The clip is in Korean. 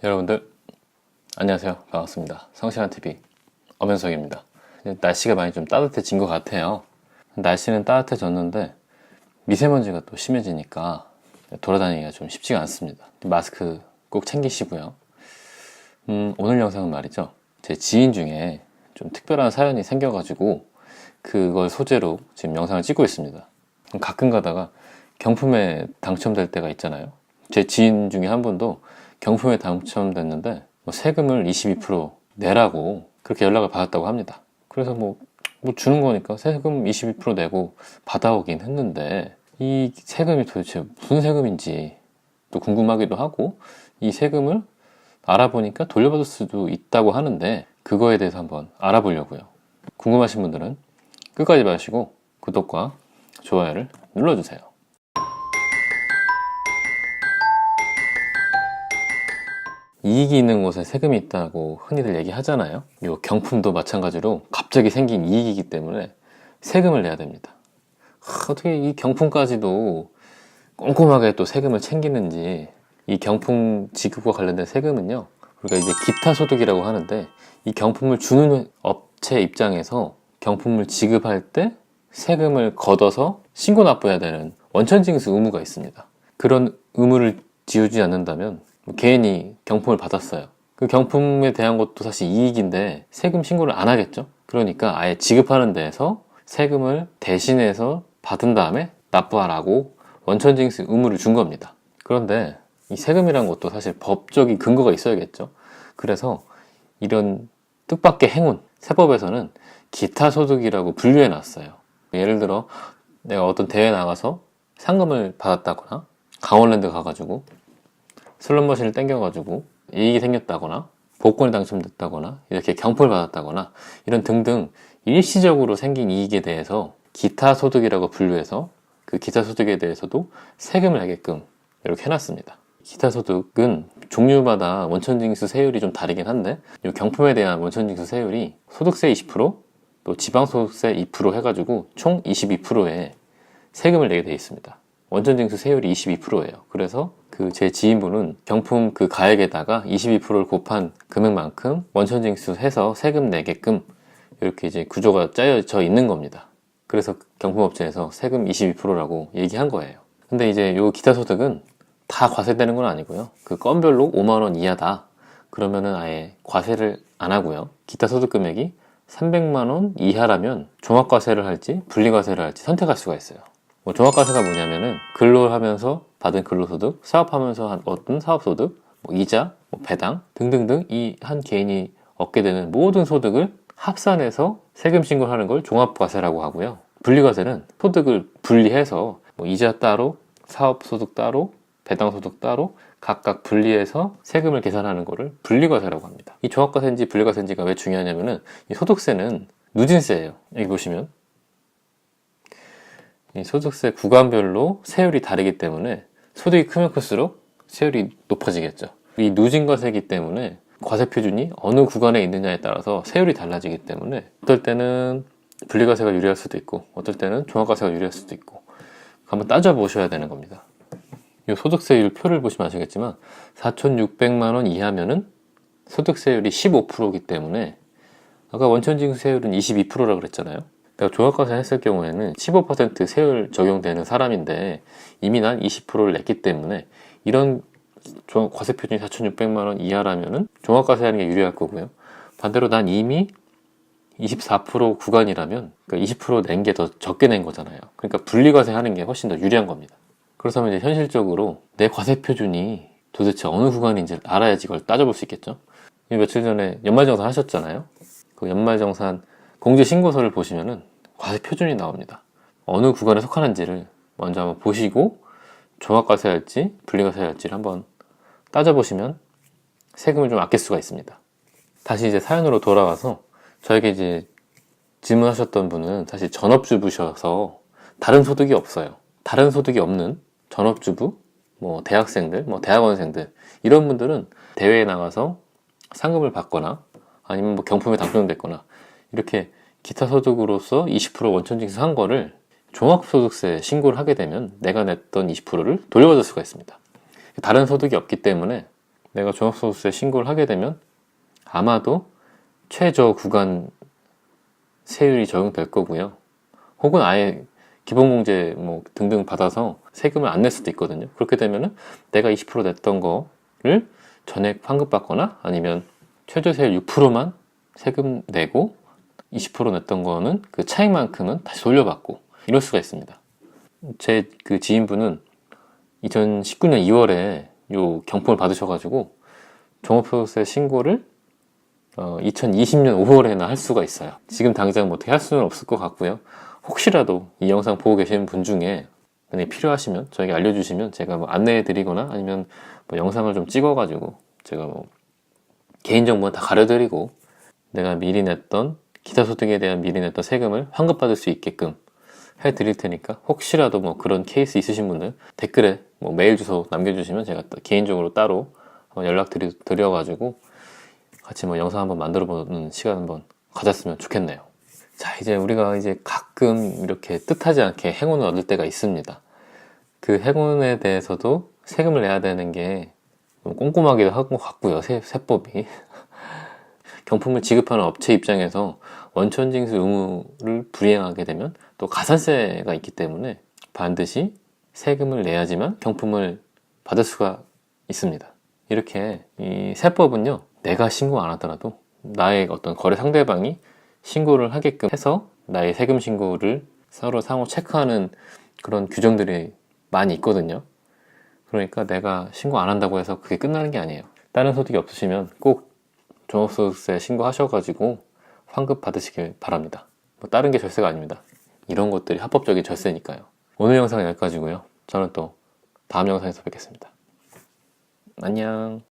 여러분들 안녕하세요. 반갑습니다. 성실한TV 엄현석입니다. 날씨가 많이 좀 따뜻해진 것 같아요. 날씨는 따뜻해졌는데 미세먼지가 또 심해지니까 돌아다니기가 좀 쉽지가 않습니다. 마스크 꼭 챙기시고요. 오늘 영상은 말이죠, 제 지인 중에 좀 특별한 사연이 생겨가지고 그걸 소재로 지금 영상을 찍고 있습니다. 가끔 가다가 경품에 당첨될 때가 있잖아요. 제 지인 중에 한 분도 경품에 당첨됐는데 세금을 22% 내라고 그렇게 연락을 받았다고 합니다. 그래서 뭐 주는 거니까 세금 22% 내고 받아오긴 했는데, 이 세금이 도대체 무슨 세금인지 또 궁금하기도 하고, 이 세금을 알아보니까 돌려받을 수도 있다고 하는데 그거에 대해서 한번 알아보려고요. 궁금하신 분들은 끝까지 봐주시고 구독과 좋아요를 눌러주세요. 이익이 있는 곳에 세금이 있다고 흔히들 얘기하잖아요. 이 경품도 마찬가지로 갑자기 생긴 이익이기 때문에 세금을 내야 됩니다. 어떻게 이 경품까지도 꼼꼼하게 또 세금을 챙기는지. 이 경품 지급과 관련된 세금은요, 우리가 이제 기타 소득이라고 하는데, 이 경품을 주는 업체 입장에서 경품을 지급할 때 세금을 걷어서 신고 납부해야 되는 원천징수 의무가 있습니다. 그런 의무를 지우지 않는다면 개인이 경품을 받았어요. 그 경품에 대한 것도 사실 이익인데 세금 신고를 안 하겠죠. 그러니까 아예 지급하는 데에서 세금을 대신해서 받은 다음에 납부하라고 원천징수 의무를 준 겁니다. 그런데 이 세금이란 것도 사실 법적인 근거가 있어야겠죠. 그래서 이런 뜻밖의 행운, 세법에서는 기타 소득이라고 분류해 놨어요. 예를 들어 내가 어떤 대회에 나가서 상금을 받았다거나, 강원랜드 가가지고 슬롯머신을 땡겨가지고 이익이 생겼다거나, 복권이 당첨됐다거나, 이렇게 경품을 받았다거나, 이런 등등 일시적으로 생긴 이익에 대해서 기타 소득이라고 분류해서 그 기타 소득에 대해서도 세금을 내게끔 이렇게 해놨습니다. 기타 소득은 종류마다 원천징수 세율이 좀 다르긴 한데, 이 경품에 대한 원천징수 세율이 소득세 20%, 또 지방소득세 2% 해가지고 총 22%의 세금을 내게 되어 있습니다. 원천징수 세율이 22%예요. 그래서 그 제 지인분은 경품 그 가액에다가 22%를 곱한 금액만큼 원천징수 해서 세금 내게끔 이렇게 이제 구조가 짜여져 있는 겁니다. 그래서 경품업체에서 세금 22%라고 얘기한 거예요. 근데 이제 요 기타 소득은 다 과세되는 건 아니고요. 그 건별로 5만원 이하다 그러면은 아예 과세를 안 하고요. 기타 소득 금액이 300만원 이하라면 종합과세를 할지 분리과세를 할지 선택할 수가 있어요. 종합과세가 뭐냐면은 근로하면서 받은 근로소득, 사업하면서 한 어떤 사업소득, 이자, 배당 등등등 이 한 개인이 얻게 되는 모든 소득을 합산해서 세금 신고를 하는 걸 종합과세라고 하고요. 분리과세는 소득을 분리해서 이자 따로, 사업소득 따로, 배당소득 따로 각각 분리해서 세금을 계산하는 거를 분리과세라고 합니다. 이 종합과세인지 분리과세인지가 왜 중요하냐면은, 이 소득세는 누진세예요. 여기 보시면 이 소득세 구간별로 세율이 다르기 때문에 소득이 크면 클수록 세율이 높아지겠죠. 이 누진과세이기 때문에 과세 표준이 어느 구간에 있느냐에 따라서 세율이 달라지기 때문에 어떨 때는 분리과세가 유리할 수도 있고 어떨 때는 종합과세가 유리할 수도 있고 한번 따져보셔야 되는 겁니다. 이 소득세율 표를 보시면 아시겠지만 4,600만원 이하면은 소득세율이 15%이기 때문에, 아까 원천징수세율은 22%라고 그랬잖아요. 내가 종합과세 했을 경우에는 15% 세율 적용되는 사람인데 이미 난 20%를 냈기 때문에 이런 과세 표준이 4,600만원 이하라면은 종합과세 하는 게 유리할 거고요. 반대로 난 이미 24% 구간이라면 그러니까 20% 낸 게 더 적게 낸 거잖아요. 그러니까 분리과세 하는 게 훨씬 더 유리한 겁니다. 그렇다면 이제 현실적으로 내 과세 표준이 도대체 어느 구간인지 알아야지 이걸 따져볼 수 있겠죠. 며칠 전에 연말정산 하셨잖아요. 그 연말정산 공제신고서를 보시면은 과세 표준이 나옵니다. 어느 구간에 속하는지를 먼저 한번 보시고 종합과세 할지 분리과세 할지를 한번 따져보시면 세금을 좀 아낄 수가 있습니다. 다시 이제 사연으로 돌아와서, 저에게 이제 질문하셨던 분은 사실 전업주부셔서 다른 소득이 없어요. 다른 소득이 없는 전업주부, 대학생들, 대학원생들, 이런 분들은 대회에 나가서 상금을 받거나 아니면 경품에 당첨됐거나 이렇게 기타 소득으로서 20% 원천징수 한 거를 종합소득세 신고를 하게 되면 내가 냈던 20%를 돌려받을 수가 있습니다. 다른 소득이 없기 때문에 내가 종합소득세 신고를 하게 되면 아마도 최저 구간 세율이 적용될 거고요. 혹은 아예 기본공제 뭐 등등 받아서 세금을 안 낼 수도 있거든요. 그렇게 되면은 내가 20% 냈던 거를 전액 환급받거나 아니면 최저세율 6%만 세금 내고 20% 냈던 거는 그 차익만큼은 다시 돌려받고 이럴 수가 있습니다. 제 그 지인분은 2019년 2월에 요 경품을 받으셔가지고 종합소득세 신고를 2020년 5월에나 할 수가 있어요. 지금 당장 뭐 어떻게 할 수는 없을 것 같고요. 혹시라도 이 영상 보고 계시는 분 중에 만약에 필요하시면 저에게 알려주시면 제가 뭐 안내해 드리거나 아니면 뭐 영상을 좀 찍어가지고 제가 뭐 개인정보는 다 가려드리고 내가 미리 냈던 기타소득에 대한 미리 냈던 세금을 환급받을 수 있게끔 해 드릴 테니까 혹시라도 뭐 그런 케이스 있으신 분들 댓글에 뭐 메일 주소 남겨주시면 제가 개인적으로 따로 연락 드려가지고 같이 뭐 영상 한번 만들어 보는 시간 한번 가졌으면 좋겠네요. 자, 이제 우리가 이제 가끔 이렇게 뜻하지 않게 행운을 얻을 때가 있습니다. 그 행운에 대해서도 세금을 내야 되는 게 좀 꼼꼼하기도 한 것 같고요. 세법이. 경품을 지급하는 업체 입장에서 원천징수 의무를 불이행하게 되면 또 가산세가 있기 때문에 반드시 세금을 내야지만 경품을 받을 수가 있습니다. 이렇게 이 세법은요, 내가 신고 안 하더라도 나의 어떤 거래 상대방이 신고를 하게끔 해서 나의 세금 신고를 서로 상호 체크하는 그런 규정들이 많이 있거든요. 그러니까 내가 신고 안 한다고 해서 그게 끝나는 게 아니에요. 다른 소득이 없으시면 꼭 종합소득세 신고하셔가지고 환급 받으시길 바랍니다. 뭐 다른 게 절세가 아닙니다. 이런 것들이 합법적인 절세니까요. 오늘 영상은 여기까지고요. 저는 또 다음 영상에서 뵙겠습니다. 안녕.